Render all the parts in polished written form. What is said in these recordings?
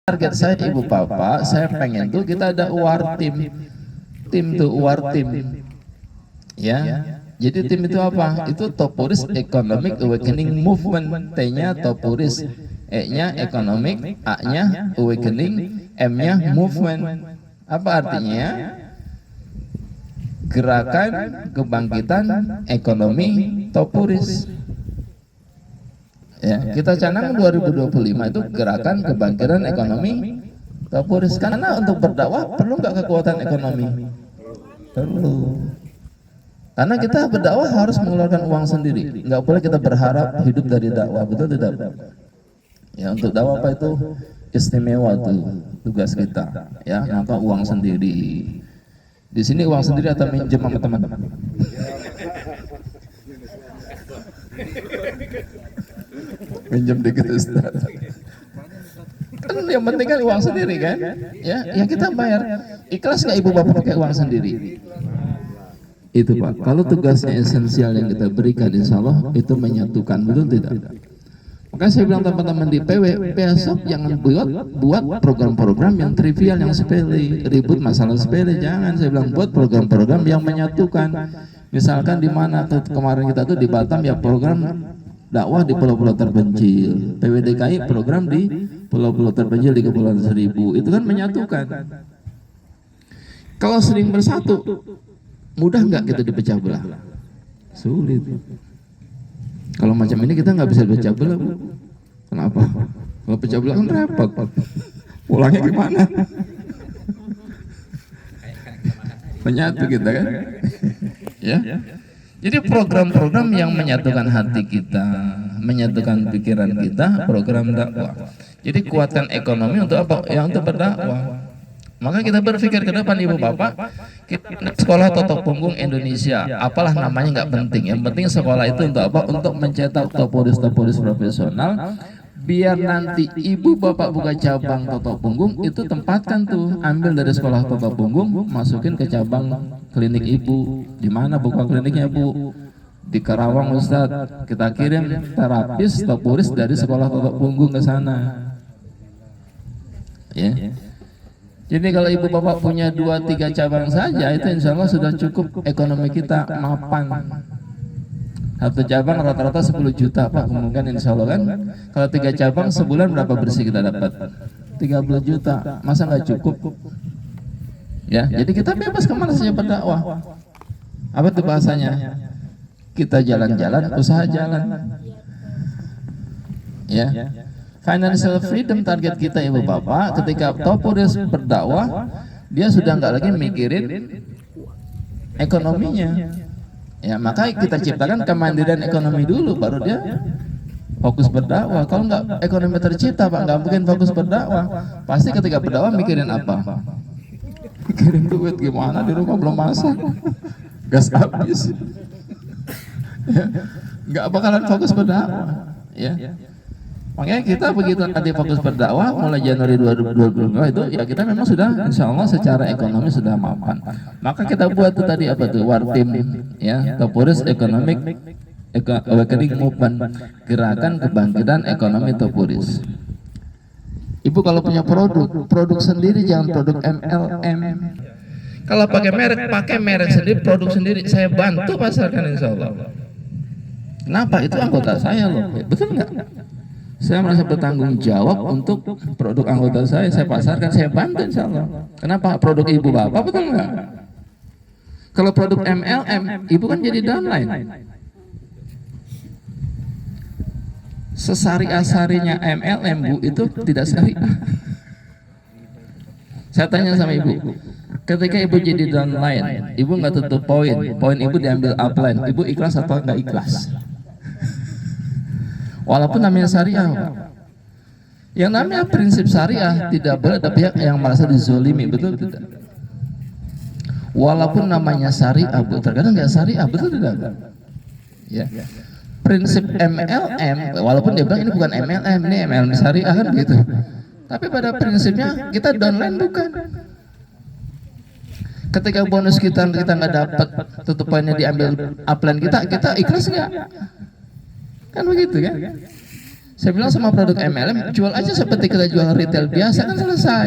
Target saya ibu bapak, saya pengen tuh kita ada UAR tim tuh UAR tim, ya. Jadi tim itu apa? Itu Topuris Economic Awakening Movement, T-nya Topuris, E-nya Economic, A-nya Awakening, M-nya Movement. Apa artinya? Gerakan Kebangkitan Ekonomi Topuris. Ya, kita canang 2025 itu gerakan kebangkitan ekonomi Topuris. Karena untuk berdakwah perlu nggak kekuatan ekonomi? Perlu. Karena kita berdakwah harus mengeluarkan uang sendiri. Nggak boleh kita berharap hidup dari dakwah, betul tidak? Ya, untuk dakwah apa itu istimewa tuh tugas kita. Ya, maka uang sendiri. Di sini uang sendiri atau minjem sama teman-teman? Minjem dikit Ustaz. Kan yang penting kan uang sendiri kan, ya kita bayar. Ikhlas nggak ibu bapak pakai uang sendiri? Itu Pak, kalau tugasnya esensial yang kita berikan insya Allah itu menyatukan, betul tidak? Makanya saya bilang teman-teman di PW, besok jangan buat program-program yang trivial, yang sepele, ribut masalah sepele, jangan. Saya bilang buat program-program yang menyatukan. Misalkan di mana tuh kemarin kita tuh di Batam ya program dakwah di pulau-pulau terpencil, PWDKI program di pulau-pulau terpencil di Kepulauan Seribu, itu kan menyatukan. Kalau sering bersatu, mudah nggak kita dipecah belah? Sulit. Kalau macam ini kita nggak bisa pecah belah, Bu. Kenapa? Kalau pecah belah kan repot. Pulangnya gimana? Menyatu kita kan? Ya. Jadi program-program yang menyatukan hati kita, menyatukan pikiran kita, program dakwah. Jadi kuatkan ekonomi untuk apa? Ya untuk berdakwah. Maka kita berpikir ke depan ibu bapak, kita sekolah Totok Punggung Indonesia, apalah namanya nggak penting. Yang penting sekolah itu untuk apa? Untuk mencetak topuris-topuris profesional. Biar nanti ibu bapak buka cabang Totok Punggung itu tempatkan tuh, ambil dari sekolah Totok Punggung, masukin ke cabang klinik ibu. Di mana buka kliniknya Bu? Di Karawang Ustadz. Kita kirim terapis topuris dari sekolah Totok Punggung ke sana. Ya. Jadi kalau ibu bapak punya 2-3 cabang saja itu insya Allah sudah cukup ekonomi kita mapan. Satu cabang rata-rata 10 juta Pak, mungkin insya Allah kan. Kalau 3 cabang sebulan berapa bersih kita dapat? 30 juta. Masa nggak cukup? Ya, jadi kita bebas kemana saja berdakwah. Apa itu bahasanya? Kita jalan-jalan, usaha jalan. Ya. Financial freedom target kita ibu bapak. Ketika topuris berdakwah, dia sudah nggak lagi mikirin ekonominya. Ya, maka kita ciptakan kemandirian ekonomi dulu, baru dia fokus berdakwah. Kalau nggak ekonomi tercipta Pak, nggak mungkin fokus berdakwah. Pasti ketika berdakwah mikirin apa? Mikirin duit, gimana di rumah belum masak, gas habis. Ya, nggak bakalan fokus berdakwah. Ya. Makanya kita begitu nanti fokus berdakwah mulai Januari 2022 itu ya kita memang sudah insya Allah secara ekonomi sudah mapan. Maka kita buat tuh tadi apa tuh Wartim ya, Topuris Economic Awakening Movement, gerakan kebangkitan ekonomi Topuris. Ibu kalau punya produk sendiri, jangan produk MLM. Kalau pakai merek sendiri, produk sendiri, saya bantu pasarkan insya Allah. Kenapa? Itu anggota saya loh, betul nggak? Saya merasa bertanggung jawab untuk produk anggota saya pasarkan, saya bantu insya Allah. Kenapa? Produk ibu bapak, betul nggak? Kalau produk MLM, ibu kan jadi downline. Sesari-asarinya MLM Bu itu tidak syariah. Saya tanya sama ibu, ketika ibu jadi downline, ibu nggak tutup poin ibu diambil upline, ibu ikhlas atau nggak ikhlas? Walaupun namanya syariah, yang namanya prinsip syariah tidak boleh ada pihak yang merasa dizolimi, betul tidak? Walaupun namanya syariah, Bu, terkadang nggak syariah, betul tidak? Ya. Prinsip MLM, walaupun dia bilang ini bukan MLM, ini MLM syariah kan gitu. Tapi pada prinsipnya kita downline bukan. Ketika bonus kita nggak dapat, tutup poinnya diambil upline kita ikhlas nggak? Kan begitu kan? Saya bilang sama produk MLM, jual aja seperti kita jual retail biasa kan selesai.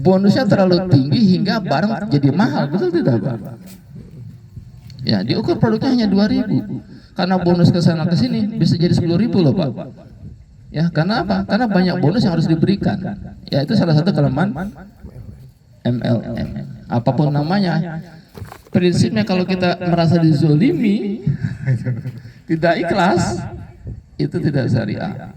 Bonusnya terlalu tinggi hingga barang jadi mahal, betul tidak Pak? Ya, diukur produknya hanya 2.000. Karena bonus ke sana ke sini bisa jadi 10.000 loh Pak. Ya, karena apa? Karena banyak bonus yang harus diberikan. Ya, itu salah satu kelemahan MLM. Apapun namanya, prinsipnya kalau kita merasa dizolimi, tidak ikhlas, itu tidak syariah.